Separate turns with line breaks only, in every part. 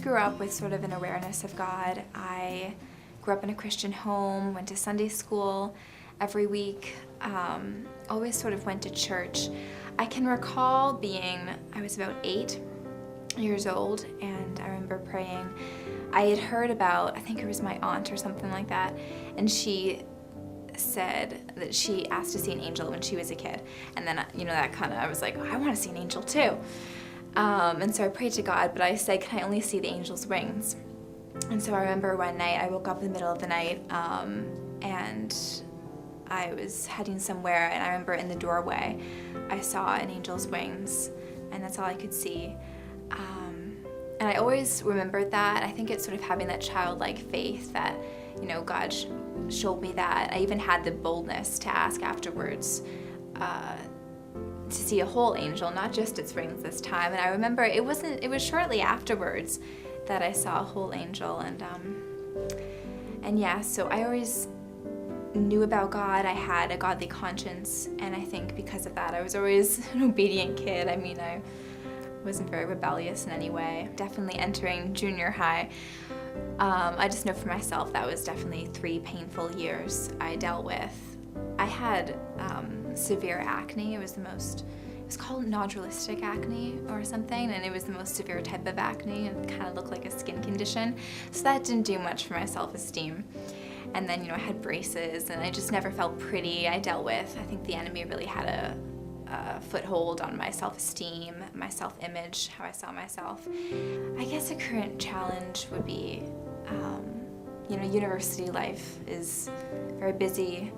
grew up with sort of an awareness of God. I grew up in a Christian home, went to Sunday school every week, always sort of went to church. I can recall I was about 8 years old, and I remember praying. I had heard about, I think it was my aunt or something like that, and she said that she asked to see an angel when she was a kid. And then, I was like, oh, I want to see an angel too. And so I prayed to God, but I said, can I only see the angel's wings? And so I remember one night, I woke up in the middle of the night, and I was heading somewhere, and I remember in the doorway, I saw an angel's wings, and that's all I could see. And I always remembered that. I think it's sort of having that childlike faith that, God showed me that. I even had the boldness to ask afterwards to see a whole angel, not just its wings this time. And I remember it was shortly afterwards that I saw a whole angel. And yeah, so I always knew about God. I had a godly conscience, and I think because of that, I was always an obedient kid. I wasn't very rebellious in any way. Definitely entering junior high, I just know for myself that was definitely 3 painful years I dealt with. I had severe acne. It was called nodulistic acne or something, and it was the most severe type of acne, and it kind of looked like a skin condition. So that didn't do much for my self-esteem. And then, I had braces, and I just never felt pretty. I think the enemy really had a foothold on my self-esteem, my self-image, how I saw myself. I guess a current challenge would be, university life is very busy.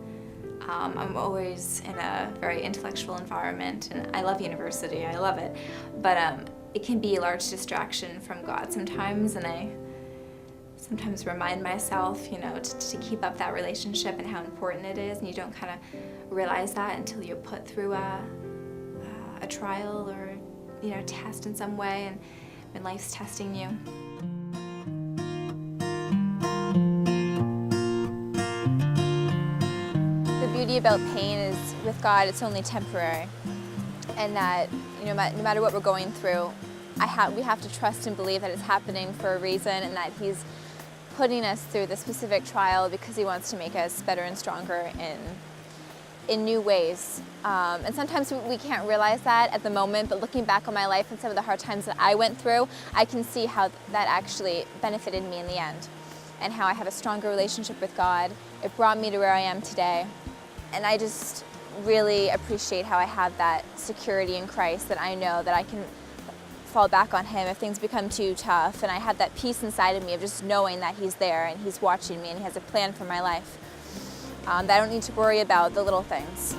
I'm always in a very intellectual environment, and I love university, I love it. But it can be a large distraction from God sometimes, and I sometimes remind myself, to keep up that relationship and how important it is, and you don't kind of realize that until you're put through a trial or, test in some way, and when life's testing you.
The beauty about pain is, with God, it's only temporary, and that, no matter what we're going through, we have to trust and believe that it's happening for a reason, and that He's putting us through the specific trial because He wants to make us better and stronger in new ways. And sometimes we can't realize that at the moment, but looking back on my life and some of the hard times that I went through, I can see how that actually benefited me in the end, and how I have a stronger relationship with God. It brought me to where I am today. And I just really appreciate how I have that security in Christ, that I know that I can fall back on Him if things become too tough, and I have that peace inside of me of just knowing that He's there and He's watching me and He has a plan for my life, that I don't need to worry about the little things.